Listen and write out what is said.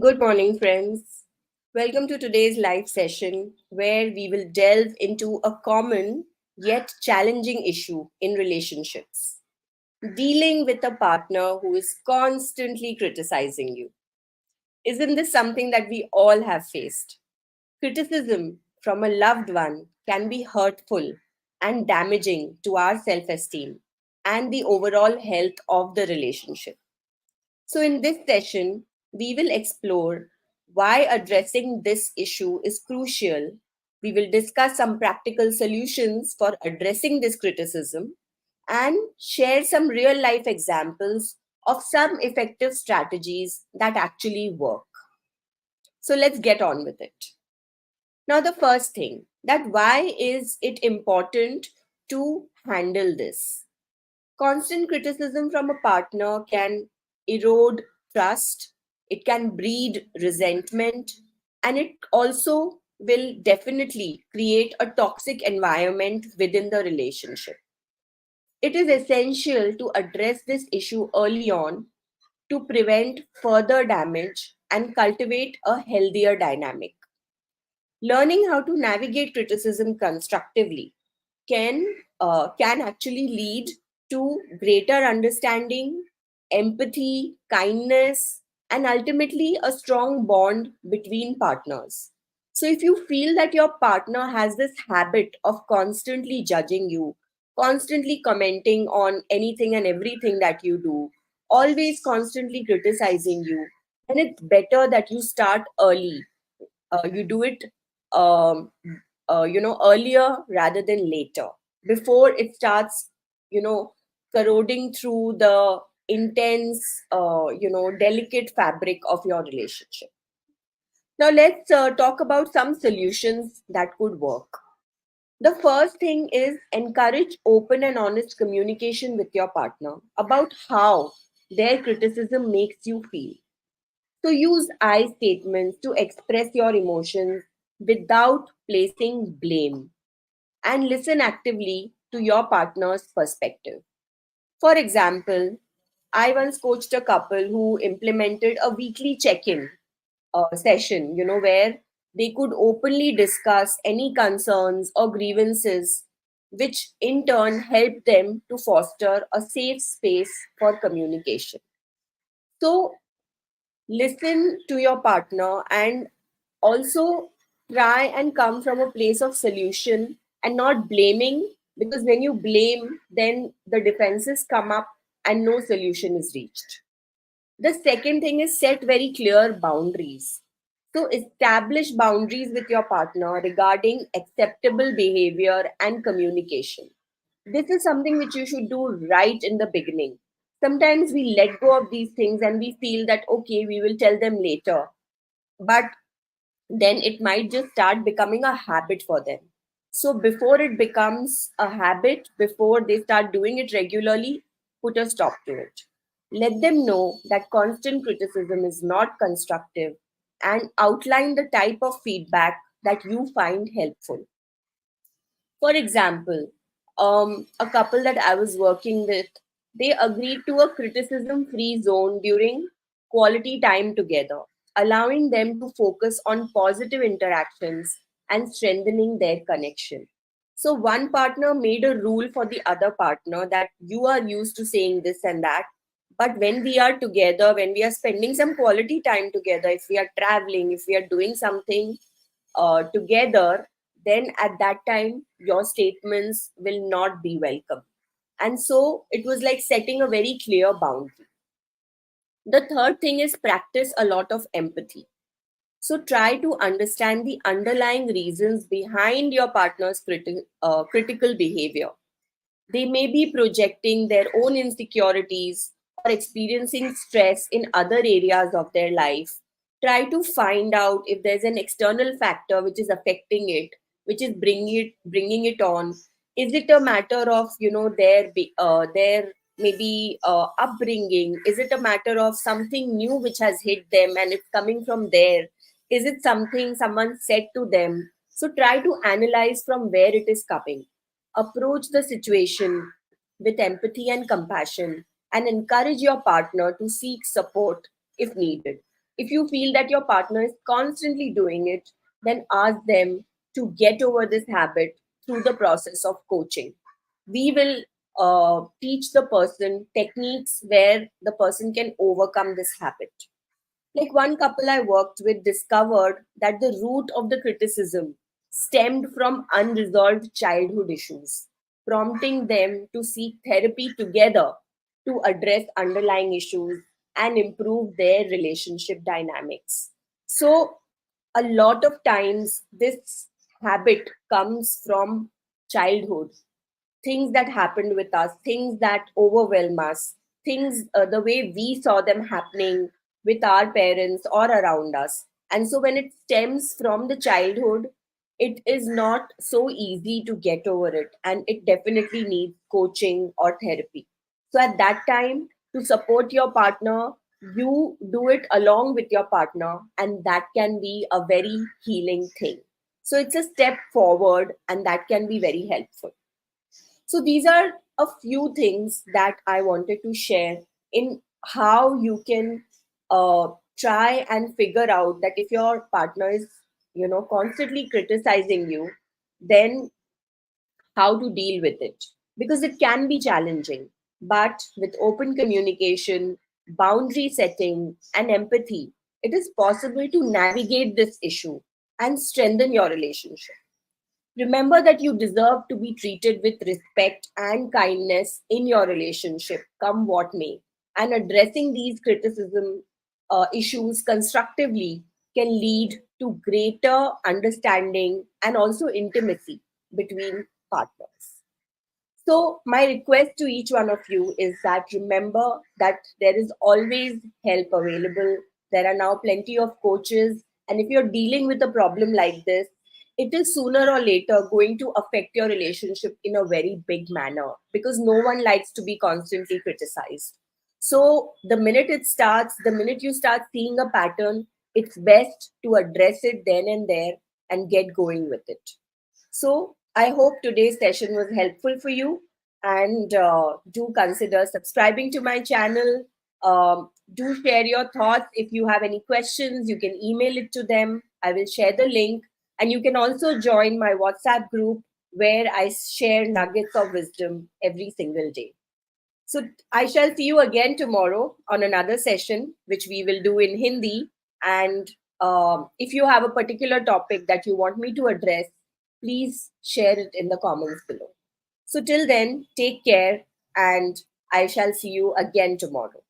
Good morning, friends. Welcome to today's live session where we will delve into a common yet challenging issue in relationships dealing with a partner who is constantly criticizing you. Isn't this something that we all have faced? Criticism from a loved one can be hurtful and damaging to our self esteem and the overall health of the relationship. So, in this session, we will explore why addressing this issue is crucial. We will discuss some practical solutions for addressing this criticism and share some real life examples of some effective strategies that actually work. So, let's get on with it. Now, the first thing that why is it important to handle this? Constant criticism from a partner can erode trust, it can breed resentment, and it also will definitely create a toxic environment within the relationship. It is essential to address this issue early on to prevent further damage and cultivate a healthier dynamic. Learning how to navigate criticism constructively can can actually lead to greater understanding, empathy, kindness, and ultimately a strong bond between partners. So if you feel that your partner has this habit of constantly judging you, constantly commenting on anything and everything that you do, always constantly criticizing you, then it's better that you start early. You do it um, earlier rather than later, before it starts you know corroding through the intense delicate fabric of your relationship. Now let's talk about some solutions that could work. The first thing is encourage open and honest communication with your partner about how their criticism makes you feel. So use I statements to express your emotions without placing blame, and listen actively to your partner's perspective. For example, I once coached a couple who implemented a weekly check-in session, where they could openly discuss any concerns or grievances, which in turn helped them to foster a safe space for communication. So listen to your partner and also try and come from a place of solution and not blaming, because when you blame then the defenses come up and no solution is reached. The second thing is set very clear boundaries. So establish boundaries with your partner regarding acceptable behavior and communication. This is something which you should do right in the beginning. Sometimes we let go of these things and we feel that okay, we will tell them later, but then it might just start becoming a habit for them. So before it becomes a habit, before they start doing it regularly, put a stop to it. Let them know that constant criticism is not constructive and outline the type of feedback that you find helpful. For example, a couple that I was working with, they agreed to a criticism free zone during quality time together, allowing them to focus on positive interactions and strengthening their connection. So, one partner made a rule for the other partner that you are used to saying this and that. But when we are together, when we are spending some quality time together, if we are traveling, if we are doing something together, then at that time your statements will not be welcome. And so it was like setting a very clear boundary. The third thing is practice a lot of empathy. So try to understand the underlying reasons behind your partner's critical behavior. They may be projecting their own insecurities or experiencing stress in other areas of their life. Try to find out if there's an external factor which is affecting it, which is bringing it on. Is it a matter of their maybe upbringing? Is it a matter of something new which has hit them and it's coming from there? Is it something someone said to them? So try to analyze from where it is coming. Approach the situation with empathy and compassion, and encourage your partner to seek support if needed. If you feel that your partner is constantly doing it, then ask them to get over this habit through the process of coaching. We will teach the person techniques where the person can overcome this habit. Like one couple I worked with discovered that the root of the criticism stemmed from unresolved childhood issues, prompting them to seek therapy together to address underlying issues and improve their relationship dynamics. So, a lot of times, this habit comes from childhood, things that happened with us, things that overwhelm us, things the way we saw them happening with our parents or around us. And so when it stems from the childhood, it is not so easy to get over it. And it definitely needs coaching or therapy. So at that time, to support your partner, you do it along with your partner, and that can be a very healing thing. So it's a step forward, and that can be very helpful. So these are a few things that I wanted to share in how you can try and figure out that if your partner is, constantly criticizing you, then how to deal with it, because it can be challenging. But with open communication, boundary setting, and empathy, it is possible to navigate this issue and strengthen your relationship. Remember that you deserve to be treated with respect and kindness in your relationship, come what may. And addressing these criticism issues constructively can lead to greater understanding and also intimacy between partners. So, my request to each one of you is that remember that there is always help available. There are now plenty of coaches. And if you're dealing with a problem like this, it is sooner or later going to affect your relationship in a very big manner, because no one likes to be constantly criticized. So, the minute it starts, the minute you start seeing a pattern, it's best to address it then and there and get going with it. So, I hope today's session was helpful for you, and do consider subscribing to my channel. Do share your thoughts. If you have any questions, you can email it to them. I will share the link, and you can also join my WhatsApp group where I share nuggets of wisdom every single day. So I shall see you again tomorrow on another session, which we will do in Hindi. And if you have a particular topic that you want me to address, please share it in the comments below. So till then, take care, and I shall see you again tomorrow.